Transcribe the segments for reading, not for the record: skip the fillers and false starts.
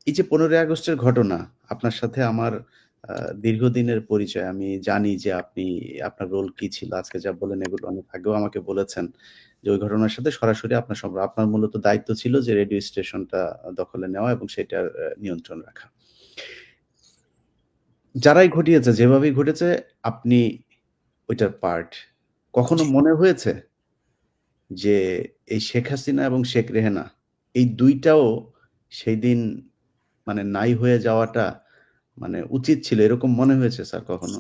এই যে 15ই আগস্টের ঘটনা, আপনার সাথে আমার দীর্ঘদিনের পরিচয়। আমি জানি যে আপনার রোল কি ছিল। আজকে যা বললেন এগুলো অনেক আগেও আমাকে বলেছেন যে ওই ঘটনার সাথে সরাসরি আপনার মূলত দায়িত্ব ছিল যে রেডিও স্টেশনটা দখলে নেওয়া এবং সেটার নিয়ন্ত্রণ রাখা। যারাই ঘটিয়েছে, যেভাবেই ঘটেছে আপনি ওইটার পার্ট। কখনো জি। মনে হয়েছে যে এই শেখ হাসিনা এবং শেখ রেহেনা এই ২ টাও সেইদিন মানে নাই হয়ে যাওয়াটা মানে উচিত ছিল এরকম মনে হয়েছে স্যার কখনো?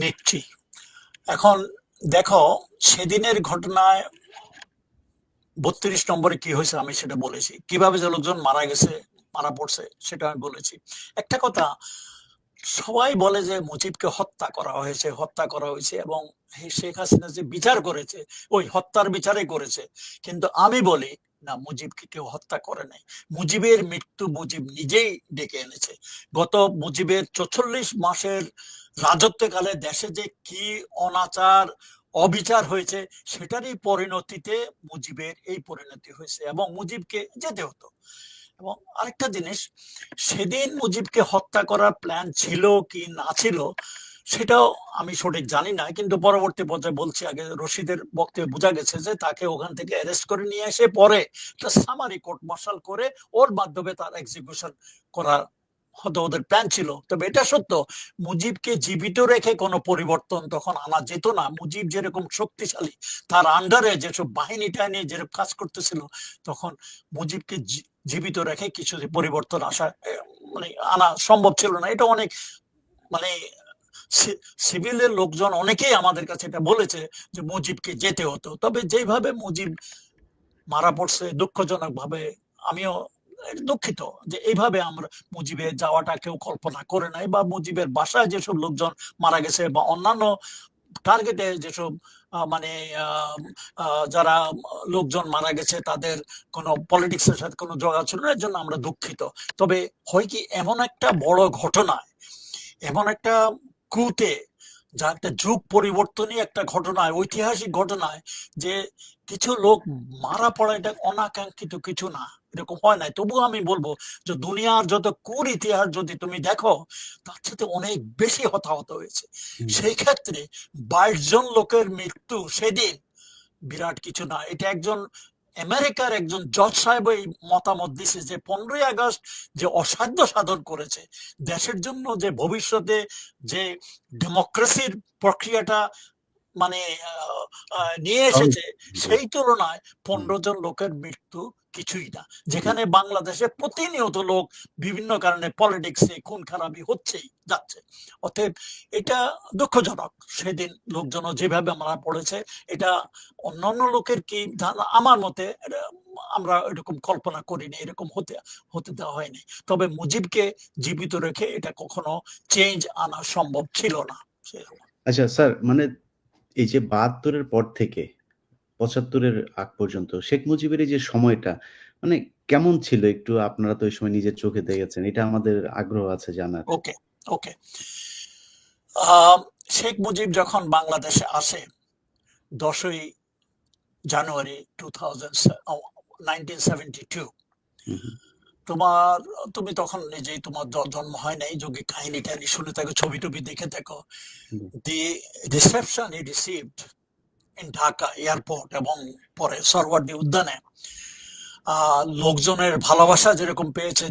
নিচ্ছি। এখন দেখো, সেদিনের ঘটনায় ৩২ নম্বরে কি হয়েছে আমি সেটা বলেছি। কিভাবে যে লোকজন মারা গেছে, মারা পড়ছে সেটা আমি বলেছি। একটা কথা, সবাই বলে যে মুজিবকে হত্যা করা হয়েছে এবং শেখ হাসিনা যে বিচার করেছে ওই হত্যার বিচারই করেছে। কিন্তু আমি বলি না, মুজিবকে কেউ হত্যা করে নাই। মুজিবের মৃত্যু মুজিব নিজেই ডেকে এনেছে। গত মুজিবের ৪৪ মাসের রাজত্বকালে দেশে যে কি অনাচার অবিচার হয়েছে সেটারই পরিণতিতে মুজিবের এই পরিণতি হয়েছে এবং মুজিবকে যেতে হতো। এবং আরেকটা জিনিস, সেদিন মুজিবকে হত্যা করার প্ল্যান ছিল কি না ছিল সেটাও আমি সঠিক জানি না, কিন্তু পরবর্তী পর্যায়ে বলছি, আগে রশিদের বক্তব্যে বোঝা গেছে যে তাকে ওখান থেকে অ্যারেস্ট করে নিয়ে এসে পরে একটা সামারি কোর্ট মার্শাল করে ওর মাধ্যমে তার এক্সিকিউশন করার হয়তো ওদের প্ল্যান ছিল। তবে এটা সত্য, মুজিবকে জীবিত রেখে কোনো পরিবর্তন তখন আনা যেত না। মুজিব যেরকম শক্তিশালী, তার আন্ডারে যেসব বাহিনীটা নিয়ে যেরকম কাজ করতেছিল, তখন মুজিবকে জীবিত রেখে কিছু পরিবর্তন আসা মানে আনা সম্ভব ছিল না। এটা অনেক মানে সিভিলের লোকজন অনেকেই আমাদের কাছে এটা বলেছে যে মুজিবকে যেতে হতো। তবে যেভাবে মুজিব মারা পড়ছে দুঃখজনক ভাবে, আমিও দুঃখিত যে এইভাবে আমরা মুজিবের যাওয়াটা কেউ কল্পনা করে নাই, বা মুজিবের বাসায় যেসব লোকজন মারা গেছে বা অন্যান্য টার্গেটে যেসব মানে যারা লোকজন মারা গেছে তাদের কোনো পলিটিক্সের সাথে কোনো যোগাযোগ ছিল না, এর জন্য আমরা দুঃখিত। তবে হয় কি, এমন একটা বড় ঘটনায়, এমন একটা কুতে, যা একটা যুগ পরিবর্তনই একটা ঘটনায়, ঐতিহাসিক ঘটনায়, যে কিছু লোক মারা পড়া এটা অনাকাঙ্ক্ষিত কিছু না, এরকম হয় নাই। তবুও আমি বলবো যে দুনিয়ার যত কুর ইতিহাস যদি তুমি দেখো, তার সাথে অনেক বেশি হতাহত হয়েছে। সেই ক্ষেত্রে 22 জন লোকের মৃত্যু সেদিন বিরাট কিছু না। এটা একজন আমেরিকার একজন জজ সাহেব এই মতামত দিছে যে 15ই আগস্ট যে অসাধ্য সাধন করেছে দেশের জন্য, যে ভবিষ্যতে যে ডেমোক্রেসির প্রক্রিয়াটা মানে নিয়ে এসেছে, সেই তুলনায় 15 জন লোকের মৃত্যু কিছুই না। যেখানে বাংলাদেশে প্রতিনিয়ত লোক বিভিন্ন কারণে পলিটিক্সে খুন খারাপি হচ্ছেই যাচ্ছে। অতএব এটা দুঃখজনক, সেদিন লোকজন যেভাবে মারা পড়েছে এটা অন্যান্য লোকের কি আমার মতে আমরা এরকম কল্পনা করিনি, এরকম হতে দেওয়া হয়নি। তবে মুজিবকে জীবিত রেখে এটা কখনো চেঞ্জ আনা সম্ভব ছিল না। আচ্ছা স্যার, মানে এই যে ৭২ এর পর থেকে ৭৫ এর আগ পর্যন্ত শেখ মুজিবের এই যে সময়টা মানে কেমন ছিল? একটু আপনারা তো ওই সময় নিজের চোখে দেখেছেন। এটা আমাদের আগ্রহ আছে জানার। ওকে, ওকে। শেখ মুজিব যখন বাংলাদেশে আসে 10ই জানুয়ারি 1972, তুমি তখন নিজেই, তোমার জন্ম হয় নাই, যদি কাহিনী টাহিনী শুনে থাকো, ছবি টবি দেখে থাকো। The reception he received in Dhaka airport এবং পরে সরওয়ার্দী উদ্যানে লোকজনের ভালোবাসা যেরকম পেয়েছে,